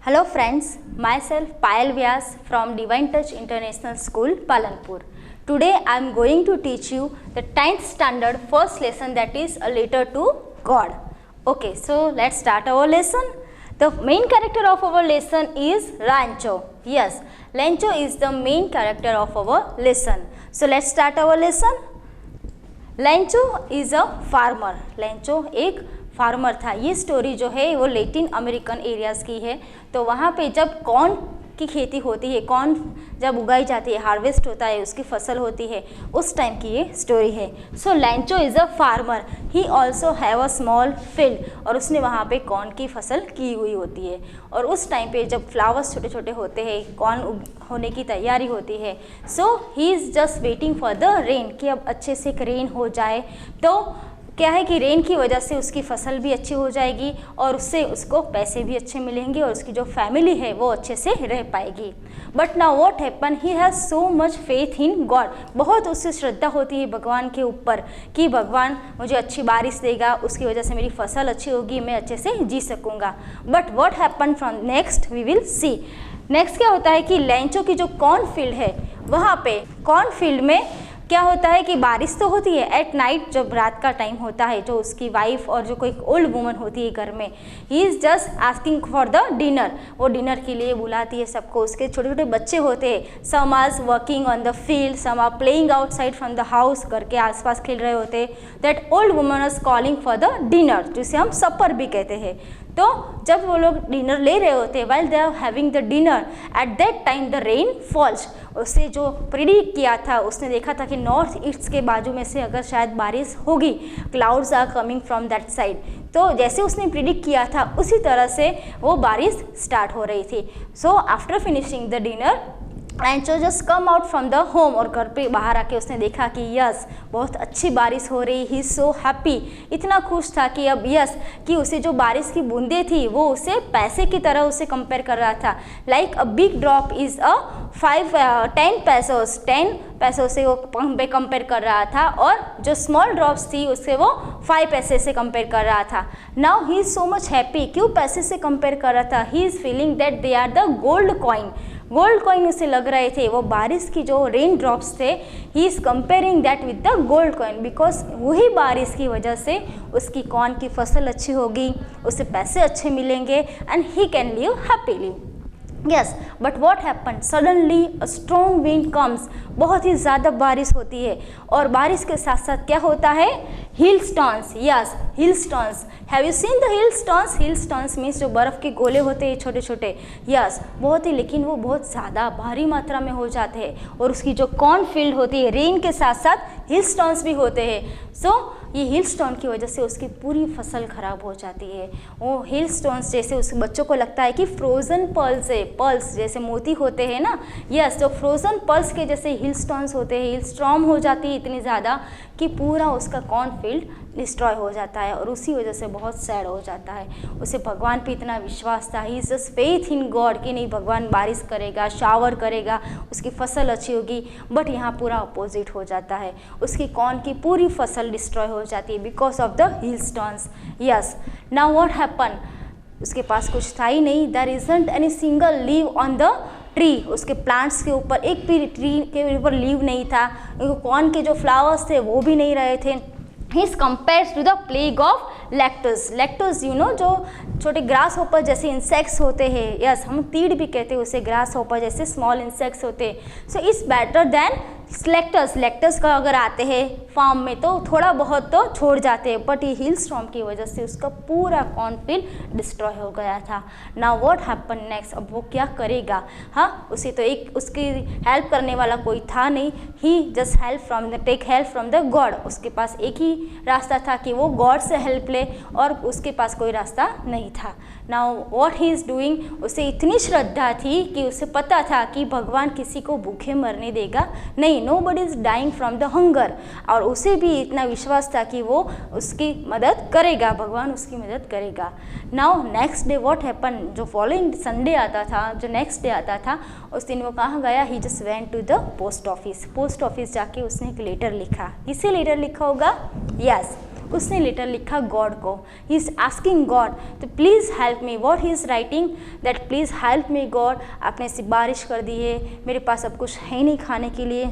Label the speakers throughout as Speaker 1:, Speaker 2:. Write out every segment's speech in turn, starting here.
Speaker 1: Hello friends, myself Payal Vyas from Divine Touch International School, Palanpur. Today I am going to teach you the 10th standard first lesson, that is a letter to God. Okay, so let's start our lesson. The main character of our lesson is Rancho. Yes, Rancho is the main character of our lesson. So let's start our lesson. Rancho is a farmer. Rancho एक farmer था। ये story जो है वो Latin American areas की है। तो वहाँ पे जब कॉर्न की खेती होती है, कॉर्न जब उगाई जाती है, हार्वेस्ट होता है, उसकी फसल होती है, उस टाइम की ये स्टोरी है। So Lencho is a farmer, he also have a small field, और उसने वहाँ पे कॉर्न की फसल की हुई होती है। और उस टाइम पे जब फ्लावर्स छोटे छोटे होते हैं, कॉर्न होने की तैयारी होती है, so he is just waiting for the rain, कि अब अच्छे से रेन हो जाए। तो क्या है कि रेन की वजह से उसकी फसल भी अच्छी हो जाएगी और उससे उसको पैसे भी अच्छे मिलेंगे और उसकी जो फैमिली है वो अच्छे से रह पाएगी। But now what happen, he has so much faith in God, बहुत उससे श्रद्धा होती है भगवान के ऊपर कि भगवान मुझे अच्छी बारिश देगा, उसकी वजह से मेरी फसल अच्छी होगी, मैं अच्छे से जी सकूँगा। But what happen from next we will see. Next क्या होता है कि लैंचो की जो कॉर्न फील्ड है, वहाँ पे कॉर्न फील्ड में क्या होता है कि बारिश तो होती है एट नाइट, जब रात का टाइम होता है, जो उसकी वाइफ और जो कोई ओल्ड वुमन होती है घर में, ही is just asking for the dinner, वो डिनर के लिए बुलाती है सबको। उसके छोटे छोटे बच्चे होते हैं, some are working on the field, some are playing outside from the house, घर के आसपास खेल रहे होते। That old woman is calling for the dinner, जिसे हम सपर भी कहते हैं। तो जब वो लोग डिनर ले रहे होते हैं, while they are having the dinner, at that time the rain falls. उसने जो प्रिडिक्ट किया था, उसने देखा था कि नॉर्थ ईस्ट के बाजू में से अगर शायद बारिश होगी, clouds are coming from that side. तो जैसे उसने प्रिडिक्ट किया था उसी तरह से वो बारिश स्टार्ट हो रही थी। So after finishing the dinner, लैंचो just come out from the home, और घर पे बाहर आके उसने देखा कि यस बहुत अच्छी बारिश हो रही, ही सो हैप्पी, इतना खुश था कि अब यस कि उसे जो बारिश की बूंदें थी वो उसे पैसे की तरह उसे कंपेयर कर रहा था। Like a big drop is a 10 पैसोस, 10 पैसों से वो कंपेयर कर रहा था, और जो स्मॉल ड्रॉप्स थी उससे वो 5 पैसे से कंपेयर कर रहा था। Now he is so much happy, क्यों पैसे से कंपेयर कर रहा था, he is feeling that they are the gold coin, gold coin उसे लग रहे थे, वो बारिश की जो रेन ड्रॉप्स थे, he is comparing that with the gold coin, because वही बारिश की वजह से उसकी कॉर्न की फसल अच्छी होगी, उसे पैसे अच्छे मिलेंगे, and he can live happily. Yes, but what happen, suddenly a strong wind comes, बहुत ही ज़्यादा बारिश होती है, और बारिश के साथ साथ क्या होता है, हिल stones. Yes, hailstones, have you seen the hill stones? Hailstones means जो बर्फ़ के गोले होते हैं छोटे छोटे। यस, बहुत ही, लेकिन वो बहुत ज़्यादा भारी मात्रा में हो जाते हैं, और उसकी जो कॉर्न फील्ड होती है, रेन के साथ साथ हिल स्टोन्स भी होते हैं। सो ये हिल स्टोन की वजह से उसकी पूरी फसल ख़राब हो जाती है। वो हिल स्टोन्स जैसे उस बच्चों को लगता है कि फ्रोज़न पर्ल्स है, पर्ल्स जैसे मोती होते हैं ना, यस, तो फ्रोज़न पर्ल्स के जैसे हिल स्टोन्स होते हैं, हिल स्टॉर्म हो जाती है इतनी ज़्यादा कि पूरा उसका कॉर्न फील्ड डिस्ट्रॉय हो जाता है, और उसी वजह से बहुत सैड हो जाता है। उसे भगवान पे इतना विश्वास था, he is just faith in God कि नहीं भगवान बारिश करेगा, शावर करेगा, उसकी फसल अच्छी होगी। बट यहाँ पूरा अपोजिट हो जाता है, उसकी कॉर्न की पूरी फसल डिस्ट्रॉय हो जाती है because of the hill stones. Yes, now what happen, उसके पास कुछ था ही नहीं, there isn't any single leaf on the tree, उसके प्लांट्स के ऊपर एक भी ट्री के ऊपर लीव नहीं था, कॉर्न के जो फ्लावर्स थे वो भी नहीं रहे थे। He is compares to the plague of locusts. Locusts you know, जो छोटे ग्रास होपर जैसे इंसेक्ट्स होते हैं, यस हम तीड़ भी कहते हैं उसे, ग्रास होपर जैसे स्मॉल इंसेक्ट्स होते हैं। So is better than locusts. Locusts का अगर आते हैं फार्म में तो थोड़ा बहुत तो छोड़ जाते हैं, बट ये हिल स्टॉर्म की वजह से उसका पूरा कॉर्न फील्ड डिस्ट्रॉय हो गया था। नाउ व्हाट हैपन नेक्स्ट, अब वो क्या करेगा? हाँ, उसे तो एक उसकी हेल्प करने वाला कोई था नहीं, he just take help from the God. उसके पास एक ही रास्ता था कि वो गॉड से हेल्प ले, और उसके पास कोई रास्ता नहीं था। Now what he is doing, उसे इतनी श्रद्धा थी कि उसे पता था कि भगवान किसी को भूखे मरने देगा नहीं, nobody is dying from the hunger, और उसे भी इतना विश्वास था कि वो उसकी मदद करेगा, भगवान उसकी मदद करेगा। Now next day what happen, जो फॉलोइंग संडे आता था, जो नेक्स्ट डे आता था, उस दिन वो कहाँ गया, he just went to the post office. Post office जाके उसने एक लेटर लिखा। किसे लेटर लिखा होगा? यस, उसने लेटर लिखा गॉड को. ही इज आस्किंग गॉड तो please help me. What he is writing that please help me God, आपने ऐसी बारिश कर दी है, मेरे पास अब कुछ है नहीं खाने के लिए,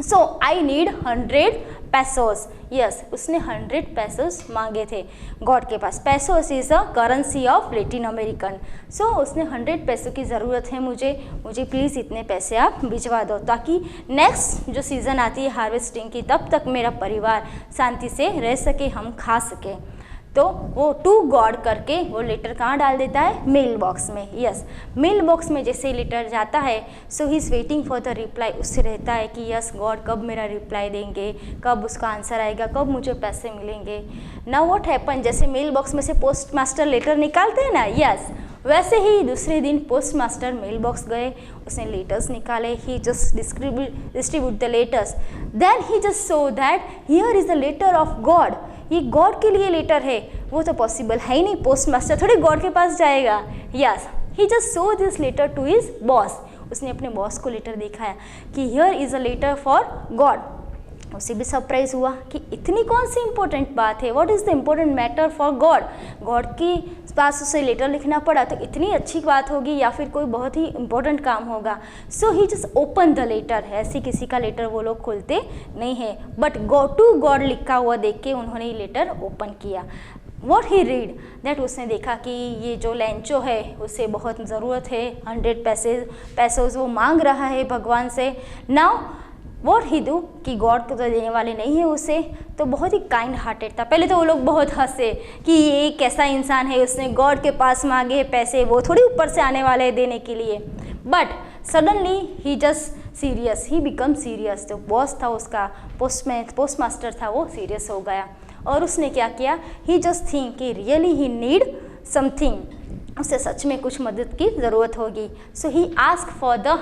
Speaker 1: सो आई नीड 100 पैसोस. यस, उसने 100 पैसोस मांगे थे गॉड के पास. Pesos is a currency of Latin American. So उसने 100 पैसों की ज़रूरत है मुझे प्लीज़ इतने पैसे आप भिजवा दो, ताकि नेक्स्ट जो सीज़न आती है हार्वेस्टिंग की तब तक मेरा परिवार शांति से रह सके, हम खा सके. तो वो टू गॉड करके वो लेटर कहाँ डाल देता है, मेल बॉक्स में. यस, मेल बॉक्स में जैसे लेटर जाता है so he is waiting for the reply. उससे रहता है कि यस गॉड कब मेरा रिप्लाई देंगे, कब उसका आंसर आएगा, कब मुझे पैसे मिलेंगे. नाउ व्हाट हैपन, जैसे मेल बॉक्स में से पोस्ट मास्टर लेटर निकालते हैं ना, यस वैसे ही दूसरे दिन पोस्ट मास्टर मेल बॉक्स गए, उसने लेटर्स निकाले. He just distribute the letters. Then he just saw that here is the letter of God. ये गॉड के लिए लेटर है. वो तो पॉसिबल है ही नहीं, पोस्ट मास्टर थोड़ी गॉड के पास जाएगा. Yes, he just show this letter to his boss. उसने अपने बॉस को लेटर दिखाया कि here is a letter for God. उसे भी सरप्राइज हुआ कि इतनी कौन सी इंपॉर्टेंट बात है, what is the important matter for God. God के पास उसे लेटर लिखना पड़ा तो इतनी अच्छी बात होगी या फिर कोई बहुत ही इंपॉर्टेंट काम होगा. सो ही जस्ट ओपन द लेटर. ऐसे किसी का लेटर वो लोग खोलते नहीं है, बट गॉड टू गॉड लिखा हुआ देख के उन्होंने ये लेटर ओपन किया. वॉट ही रीड दैट, उसने देखा कि ये जो लैंचो है उसे बहुत ज़रूरत है, 100 पैसे वो मांग रहा है भगवान से. नाउ वॉट ही डू कि गॉड को तो देने वाले नहीं है उसे, तो बहुत ही काइंड हार्टेड था. पहले तो वो लोग बहुत हंसे कि ये कैसा इंसान है, उसने गॉड के पास मांगे हैं पैसे, वो थोड़ी ऊपर से आने वाले हैं देने के लिए. But suddenly he just serious, he become serious. जो बॉस था उसका, पोस्ट मास्टर था, वो सीरियस हो गया और उसने क्या किया, ही जस्ट थिंक कि रियली ही नीड समथिंग, उसे सच में कुछ मदद की ज़रूरत होगी. सो he ask for the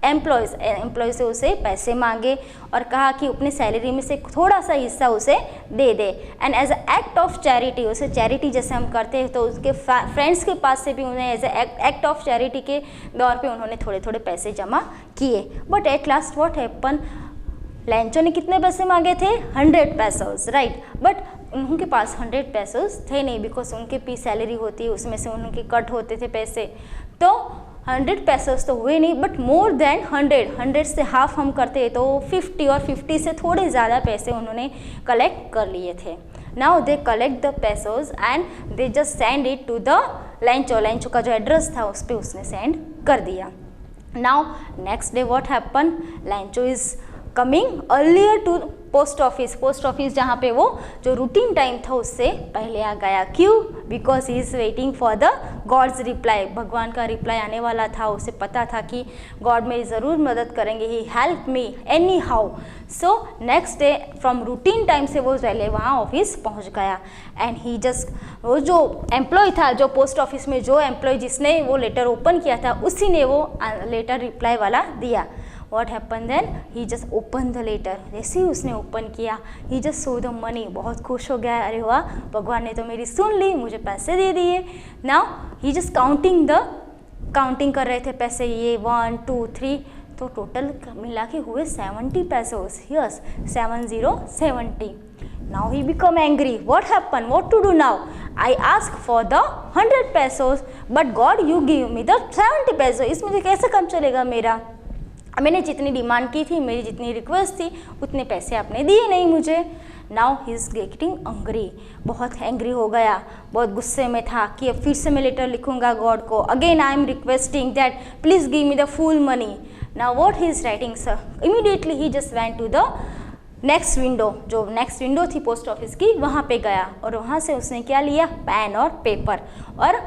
Speaker 1: employ से उसे पैसे मांगे और कहा कि अपनी सैलरी में से थोड़ा सा हिस्सा उसे दे दे. And as a act of charity, उसे चैरिटी जैसे हम करते हैं तो उसके फ्रेंड्स के पास से भी उन्हें as a act of charity के दौर पे उन्होंने थोड़े थोड़े पैसे जमा किए. But at last what happen, Lencho ने कितने पैसे मांगे थे, 100 पैसोस, राइट. बट उनके पास 100 पैसोस थे नहीं, बिकॉज उनके पी सैलरी होती है उसमें से उनके कट होते थे पैसे. तो 100 पैसोस तो हुए नहीं, बट मोर देन 100 से हाफ हम करते हैं तो 50 और 50 से थोड़े ज़्यादा पैसे उन्होंने कलेक्ट कर लिए थे. Now they collect the pesos and they just send it to the Lencho का जो एड्रेस था उस पर उसने सेंड कर दिया. Now next day what happen, Lencho is coming earlier to post office जहाँ पे वो जो रूटीन टाइम था उससे पहले आ गया. क्यों, because he is waiting for the gods reply. भगवान का रिप्लाई आने वाला था, उसे पता था कि गॉड मेरी ज़रूर मदद करेंगे, he help me anyhow. So next day from routine time से वो पहले वहाँ ऑफिस पहुँच गया. एंड ही जस्ट, वो जो एम्प्लॉय था, जो पोस्ट ऑफिस में जो एम्प्लॉय जिसने वो लेटर ओपन किया था उसी ने वो लेटर रिप्लाई वाला दिया. What happened then? He just opened the letter. जैसे ही उसने ओपन किया, he just saw the money. बहुत खुश हो गया, अरे वाह भगवान ने तो मेरी सुन ली, मुझे पैसे दे दिए. Now he just काउंटिंग कर रहे थे पैसे, ये 1 2 3, तो टोटल मिला के हुए 70 पैसोस. Yes, 70. Now he become angry. What happened? What to do now? I ask for the 100 pesos, but God you give me the 70 pesos. इसमें से कैसे काम चलेगा मेरा? मैंने जितनी डिमांड की थी, मेरी जितनी रिक्वेस्ट थी, उतने पैसे आपने दिए नहीं मुझे. Now he is getting angry, बहुत एंग्री हो गया, बहुत गुस्से में था कि अब फिर से मैं लेटर लिखूंगा गॉड को. Again I am requesting that please give me the full money. Now what he is writing sir, immediately he just went to the next window, जो नेक्स्ट विंडो थी पोस्ट ऑफिस की, वहाँ पे गया और वहाँ से उसने क्या लिया, पेन और पेपर, और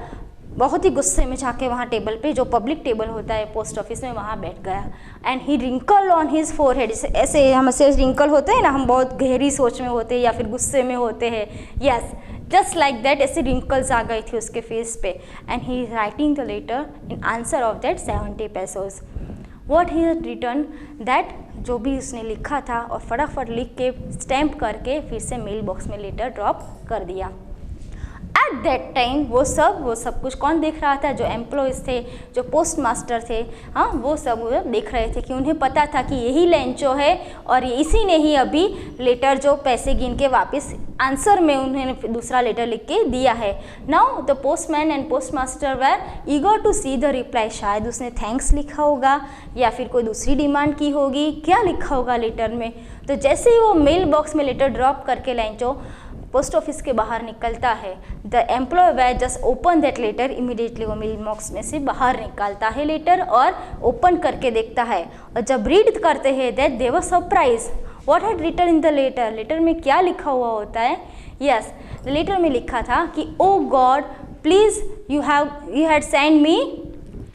Speaker 1: बहुत ही गुस्से में जाके वहाँ टेबल पे, जो पब्लिक टेबल होता है पोस्ट ऑफिस में, वहाँ बैठ गया. And he wrinkle on his forehead, ऐसे हमसे रिंकल होते हैं ना, हम बहुत गहरी सोच में होते हैं या फिर गुस्से में होते हैं. यस, जस्ट लाइक दैट, ऐसे रिंकल्स आ गई थी उसके फेस पे. And he is writing the letter in answer of that 70 pesos. What he return that, जो भी उसने लिखा था, और फटाफट लिख के स्टैम्प करके फिर से मेल बॉक्स में लेटर ड्रॉप कर दिया. At दैट टाइम वो सब कुछ कौन देख रहा था? जो एम्प्लॉयज़ थे, जो पोस्ट मास्टर थे, हाँ, वो सब देख रहे थे कि उन्हें पता था कि यही लेंचो है और इसी ने ही अभी लेटर जो पैसे गिन के वापस आंसर में उन्होंने दूसरा लेटर लिख के दिया है। Now the postman and post master were eager to see the reply. शायद उसने थैंक्स लिखा होगा या फिर कोई दूसरी डिमांड की होगी, क्या लिखा होगा लेटर में। तो जैसे ही वो मेल बॉक्स में लेटर ड्रॉप करके लेंचो पोस्ट ऑफिस के बाहर निकलता है, the employee were just open that letter. Immediately वो मेल बॉक्स में से बाहर निकालता है लेटर और ओपन करके देखता है। और जब रीड करते हैं that they were surprise what had written in the letter. Letter में क्या लिखा हुआ होता है? यस, लेटर में लिखा था कि O God please you had send me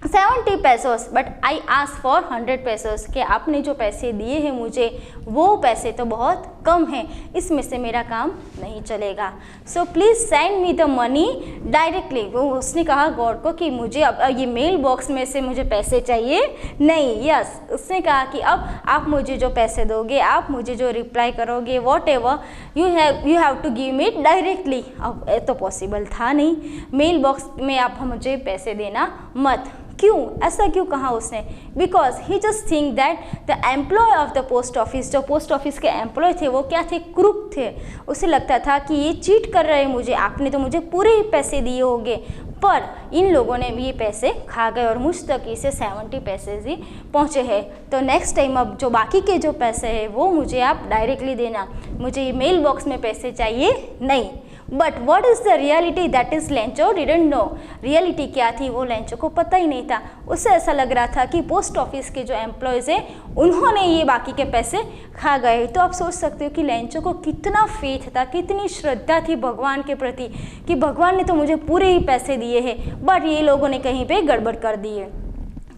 Speaker 1: 70 pesos but I ask for 100 pesos. कि आपने जो पैसे दिए हैं मुझे वो पैसे तो बहुत कम हैं, इसमें से मेरा काम नहीं चलेगा। So please send me the money directly. वो उसने कहा गॉड को कि मुझे अब ये मेल बॉक्स में से मुझे पैसे चाहिए नहीं। यस, उसने कहा कि अब आप मुझे जो पैसे दोगे, आप मुझे जो रिप्लाई करोगे, whatever you have to give me directly. अब तो पॉसिबल था नहीं, मेल बॉक्स में आप मुझे पैसे देना मत। क्यों? ऐसा क्यों कहा उसने? Because he just think that the employee of the post office, जो पोस्ट ऑफिस के एम्प्लॉय थे वो क्या थे? क्रूक थे। उसे लगता था कि ये चीट कर रहे हैं मुझे, आपने तो मुझे पूरे ही पैसे दिए होंगे, पर इन लोगों ने भी ये पैसे खा गए और मुझ तक इसे 70 पैसे ही पहुँचे हैं। तो नेक्स्ट टाइम अब जो बाकी के जो पैसे हैं वो मुझे आप डायरेक्टली देना, मुझे ये मेल बॉक्स में पैसे चाहिए नहीं। But what is the reality? That is Lencho didn't know. Reality क्या थी वो लेंचो को पता ही नहीं था। उससे ऐसा लग रहा था कि पोस्ट ऑफिस के जो एम्प्लॉयज़ हैं उन्होंने ये बाकी के पैसे खा गए। तो आप सोच सकते हो कि लेंचो को कितना फेथ था, कितनी श्रद्धा थी भगवान के प्रति कि भगवान ने तो मुझे पूरे ही पैसे दिए हैं, बट ये लोगों ने कहीं पे गड़बड़ कर दी है।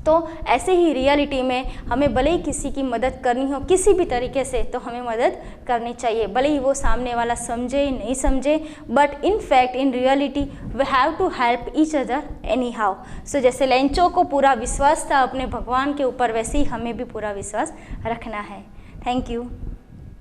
Speaker 1: तो ऐसे ही रियलिटी में हमें भले ही किसी की मदद करनी हो किसी भी तरीके से, तो हमें मदद करनी चाहिए, भले ही वो सामने वाला समझे नहीं समझे, but in fact in reality we have to help each other anyhow. So जैसे लेंचो को पूरा विश्वास था अपने भगवान के ऊपर, वैसे ही हमें भी पूरा विश्वास रखना है। Thank you.